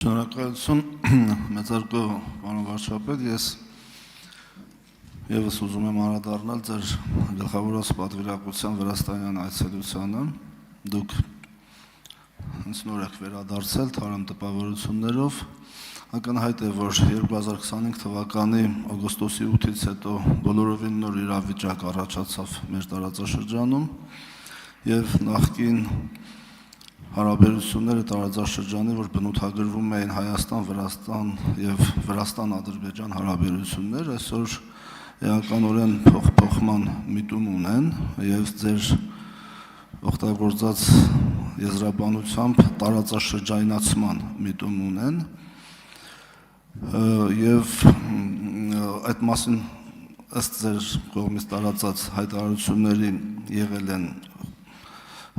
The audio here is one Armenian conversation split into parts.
Շնորհակալություն մեծարգո պարոն վարչապետ, ես ևս ուզում եմ անդրադառնալ ձեր գլխավորած պատվիրակության Վրաստանյան այցելությանը։ Դուք ինձ նոր եք վերադարձել թարմ տպավորություններով։ Ակնհայտ է, որ 2025 թվականի օգոստոսի 8-ից հետո բոլորովին նոր իրավիճակ առաջացավ մեր տարածաշրջանում եւ նախկին հարաբերությունները տարածաշրջանի, որ բնութագրվում էին Հայաստան-Վրաստան եւ Վրաստան-Ադրբեջան հարաբերություններ, այսօր էականորեն փոխման միտում ունեն եւ ձեր օգտագործած եզրաբանությամբ տարածաշրջանացման միտում ունեն եւ այդ մասին ըստ ձեր կողմից տարածած հայտարարությունների եղել են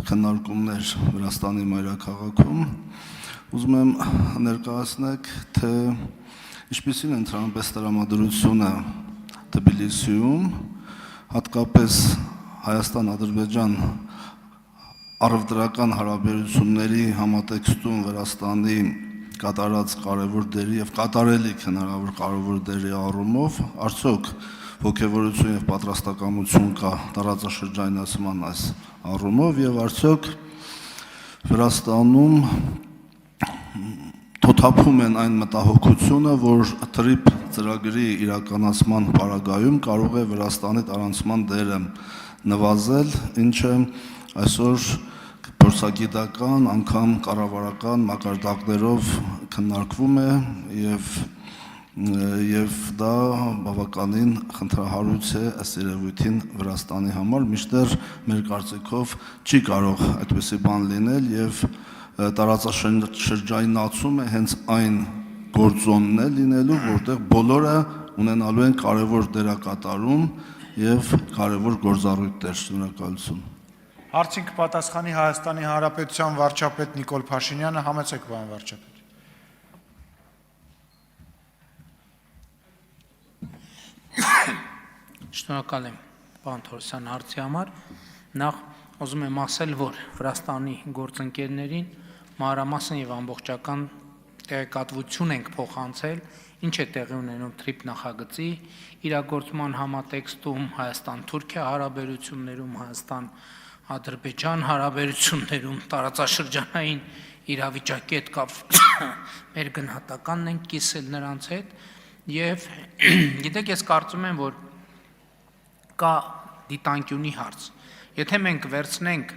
քննարկումներ Վրաստանի մայրաքաղաքում, ուզում եմ ներկայացնել, թե ինչպիսին են տրամպես տրամադրությունը Թբիլիսիում, հատկապես Հայաստան-Ադրբեջան առևտրական հարաբերությունների համատեքստում Վրաստանի կատարած կարևոր դերի եւ կատարելիք հնարավոր կարևոր դերի առումով, արդյոք ոգևորություն եւ պատրաստակամություն կա տարածաշրջանացման այս առումով եւ արդյոք Վրաստանում թոթափում են այն մտահոգությունը, որ TRIP ծրագրի իրականացման պարագայում կարող է Վրաստանի տարանցման դերը նվազել, ինչը այսօր փորձագիտական, անգամ կառավարական մակարդակներով քննարկվում է եւ դա բավականին խնդրահարույց է ըստ երևույթին Վրաստանի համար, մինչդեռ մեր կարծիքով չի կարող այդպիսի բան լինել եւ տարածաշրջանացումը հենց այն գործոնն է լինելու, որտեղ բոլորը ունենալու են կարևոր դերակատարում եւ կարևոր գործառույթներ։ Շնորհակալություն։ Հարցին կպատասխանի Հայաստանի Հանրապետության վարչապետ Նիկոլ Փաշինյանը, համեցեք պարոն վարչապետ։ Շնորհակալ եմ պարոն Թորոսյան հարցի համար։ Նախ ուզում եմ ասել, որ Վրաստանի գործընկերներին մանրամասն եւ ամբողջական տեղեկատվություն ենք փոխանցել, ինչ է տեղի ունենում TRIP նախագծի իրագործման համատեքստում, Հայաստան-Թուրքիա հարաբերություններում, Հայաստան-Ադրբեջան հարաբերություններում, տարածաշրջանային իրավիճակի հետ կապված մեր գնահատականն ենք կիսել նրանց հետ եւ գիտեք, ես կարծում եմ, որ կա դիտանկյունի հարց։ Եթե մենք վերցնենք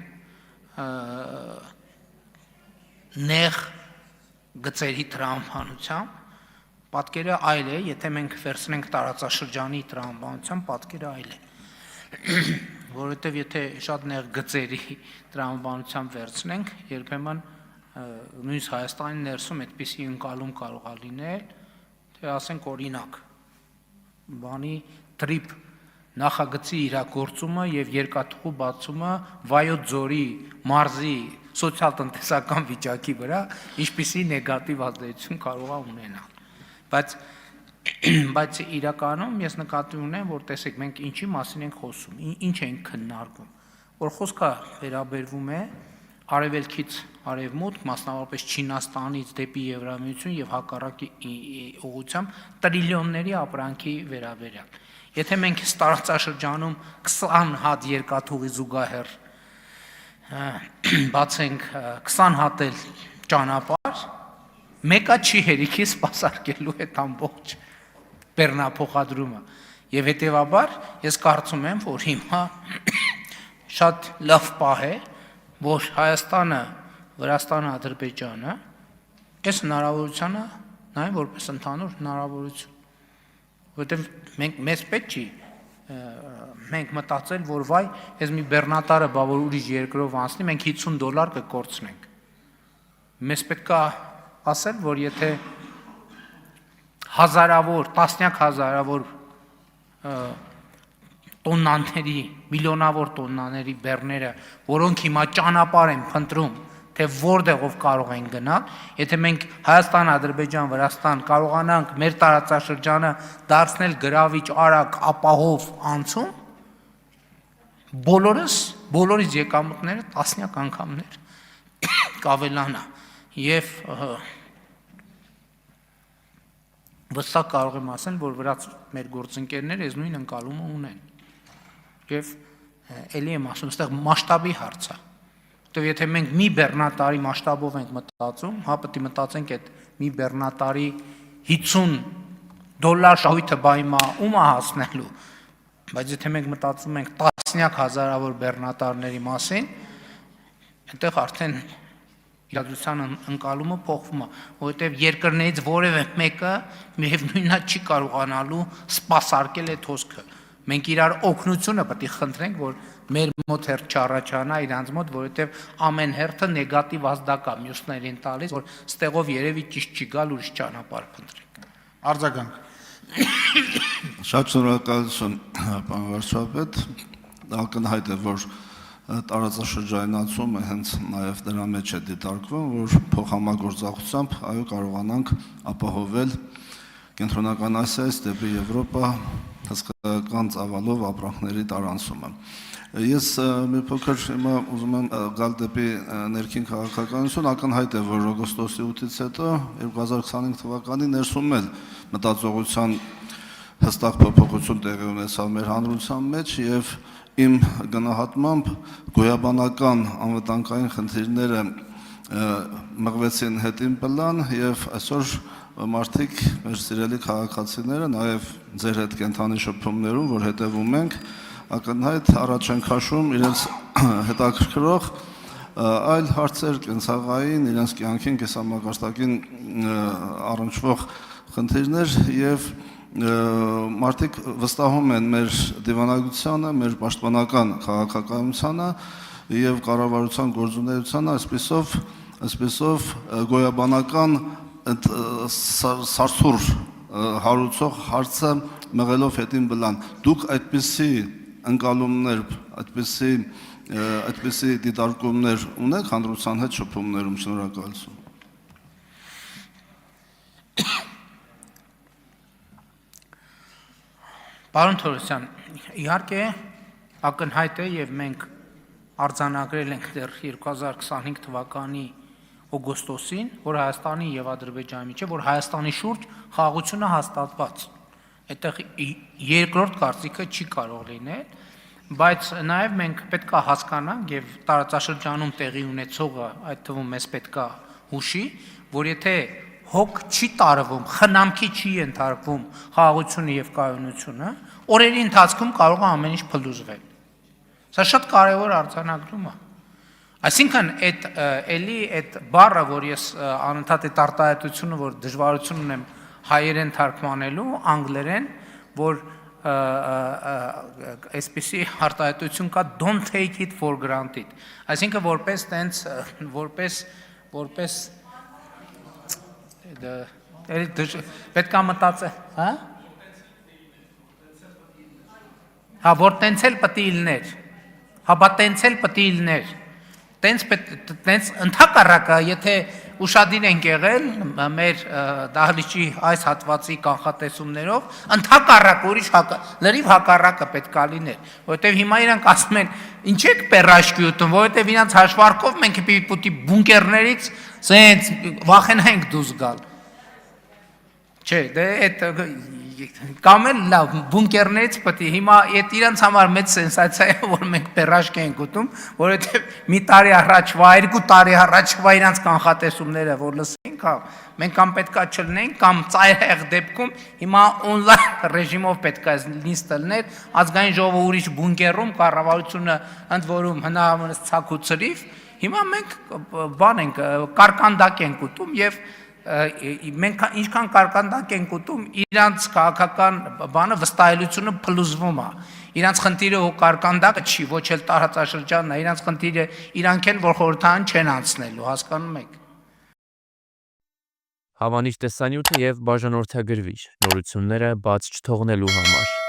նեղ գծերի տրամաբանությամբ, պատկերը այլ է, եթե մենք վերցնենք տարածաշրջանի տրամաբանությամբ, պատկերը այլ է։ Որովհետև եթե շատ նեղ գծերի տրամաբանությամբ վերցնենք, երբեմն նույնիսկ Հայաստանի ներսում այդպիսի ընկալում կարող է լինել, թե ասենք օրինակ, բանի TRIP նախագծի իրագործումը եւ երկաթուղու բացումը Վայոց ձորի մարզի սոցիալ-տնտեսական վիճակի վրա ինչպիսի նեգատիվ ազդեցություն կարող է ունենալ։ Բայց իրականում ես նկատի ունեմ, որ տեսեք, մենք ինչի մասին ենք խոսում, ինչ ենք քննարկում, որ խոսքը վերաբերվում է արևելքից արևմուտք, մասնավորապես Չինաստանից դեպի Եվրամիություն եւ հակառակի ուղղությամբ տրիլիոնների ապրանքի վերաբերյալ։ Եթե մենք տարածաշրջանում 20 հատ երկաթուղի զուգահեռ բացենք 20 հատ էլ ճանապարհ, մեկը չի հերիքի սպասարկելու այդ ամբողջ բեռնափոխադրումը։ Եվ հետեւաբար ես կարծում եմ, որ հիմա շատ լավ պահ է, որ Հայաստանը, Վրաստանը, Ադրբեջանը այս հնարավորությունը նայեն որպես ընդհանուր հնարավորություն։ Որովհետև մեզ պետք չի մենք մտածել, որ վայ, այս մի բեռնատարը բա որ ուրիշ երկրով անցնի, մենք $50 կկորցնենք։ Մեզ պետք է ասել, որ եթե հազարավոր, տասնյակ հազարավոր տոննաների, միլիոնավոր տոննաների բեռները, որոնք հիմա ճանապարհ են փնտրում, թե որտեղով կարող են գնալ, եթե մենք Հայաստան, Ադրբեջան, Վրաստան կարողանանք մեր տարածաշրջանը դարձնել գրավիչ, արագ, ապահով անցում, բոլորիս եկամուտները տասնյակ անգամներ կավելանա եւ վստահ կարող եմ ասել, որ վրաց մեր գործընկերները այս նույն ընկալումը ունեն։ Եվ ելի եմ ասում, այստեղ մասշտաբի հարց է։ Որտեւ եթե մենք մի բեռնատարի մասշտաբով ենք մտածում, հա պետք է մտածենք այդ մի բեռնատարի $50 շահույթը բայմա ում է հասնելու։ Բայց եթե մենք մտածում ենք տասնյակ հազարավոր բեռնատարների մասին, այնտեղ արդեն իրադրության ընկալումը փոխվում է, որովհետև երկրներից որևէ մեկը միևնույնն է չի կարողանալու սպասարկել այդ հոսքը։ Մենք իրար օգնությունը պետք է խնդրենք, որ մեր մոտ հերթ չառաջանա իրանց մոտ, որովհետև ամեն հերթը նեգատիվ ազդակ է մյուսներին տալիս, որ ստեղով երևի ճիշտ չի գալ, ուրիշ ճանապարհ փնտրենք։ Արձագանք։ Շատ շնորհակալություն, պարոն վարչապետ, ակնհայտ է, որ տարածաշրջանացումը հենց նաև դրա մեջ է դիտարկվում, որ փոխհամագործակցությամբ այո կարողանանք ապահովել Կենտրոնական Ասիայից դեպի Եվրոպա հսկայական ծավալով ապրանքների տարանցումը։ Ես մի փոքր հիմա ուզում եմ գալ դեպի ներքին քաղաքականություն, ակնհայտ է, որ օգոստոսի 8-ից հետո 2025 թվականի ներսում էլ մտածողության հստակ փոփոխություն տեղի ունեցավ մեր հանրության մեջ եւ իմ գնահատմամբ գոյաբանական անվտանգային խնդիրները մղվեցին հետին պլան եւ այսօր մարդիկ, մեր սիրելի քաղաքացիները, նաեւ ձեր հետ կենթանի շփումներում, որ հետևում ենք, ակնհայտ առաջ են քաշում իրենց հետաքրքրող այլ հարցեր, կենցաղային, իրենց կյանքին, կենսամագարտակին առնչվող խնդիրներ եւ մարդիկ վստահում են մեր դիվանագությանը, մեր պաշտպանական քաղաքականությանը եւ կառավարության գործունեությանը, այսպիսով գոյաբանական սարսուռ հարուցող հարցը մղելով հետին բլան։ Դուք այդպիսի ընկալումներ, այդպիսի դիտարկումներ ունեք հանրության հետ շփումներում, շնորհակալություն։ Պարոն Թորոսյան, իհարկե ակնհայտ է եւ մենք արձանագրել ենք դեռ 2025 թվականի օգոստոսին, որ Հայաստանի եւ Ադրբեջանի միջեւ, որ Հայաստանի շուրջ խաղաղությունը հաստատված։ Այդտեղ երկրորդ կարծիքը չի կարող լինել, բայց նաեւ մենք պետք է հասկանանք եւ տարածաշրջանում տեղի ունեցողը, այդ թվում մեզ պետք է հուշի, որ եթե հոգ չի տարվում, խնամքի չի ենթարկվում խաղաղությունը եւ կայունությունը, օրերի ընթացքում կարող է ամեն ինչ փլուզվել։ Սա շատ կարևոր արձանագրում է։ Այսինքն այդ բառը, որ ես անընդհատ այդ արտահայտությունը, որ դժվարություն ունեմ հայերեն թարգմանելու, անգլերեն, որ այսպիսի արտահայտություն կա, don't take it for granted։ Այսինքն որպես պետք է մտածել, հա? Հա, որ տենցել պետք է լիներ, հա, բա տենցել պետք է լիներ, տենց ընդհակառակը, եթե ուշադիր ենք եղել մեր դահլիճի այս հատվածի կանխատեսումներով, ընդհակառակ ուրիշ լրիվ հակառակը պետք է լիներ, որովհետև հիմա իրանք ասում են, ինչ եք պերաշկի ուտում, որովհետև իրանց հաշվարկով մենք պիտի բունկերներից սենց վախենայինք դուրս գալ։ Չէ, դե այդ կամ էլ լավ բունկերներից պետք է հիմա այդ իրանց համար մեծ սենսացիա է, որ մենք պերաշկ ենք ուտում, որովհետև մի տարի առաջվա, 2 տարի առաջվա իրանց կանխատեսումները որ լսենք, մենք կամ պետքա չլնենք, կամ ծայրահեղ դեպքում հիմա օնլայն ռեժիմով պետքա նիստ լներ, ազգային ժողովը ուրիշ բունկերում կառավարությունը ընդ որում հնարավորինս ցակ ու ցրիվ, հիմա մենք բան ենք կարկանդակ ենք ուտում եւ մենք ինչքան կարկանդակ ենք ուտում, իրանց քաղաքական բանը վստահելիությունը փլուզվում է։ Իրանց խնդիրը ու կարկանդակը չի, ոչ էլ տարածաշրջանն է, իրանց խնդիրը իրանք են, որ խորհրդային չեն անցնելու, հասկանում եք։ Հավանիչ տեսանյութը եւ բաժանորդագրվիչ նորությունները բաց չթողնելու համար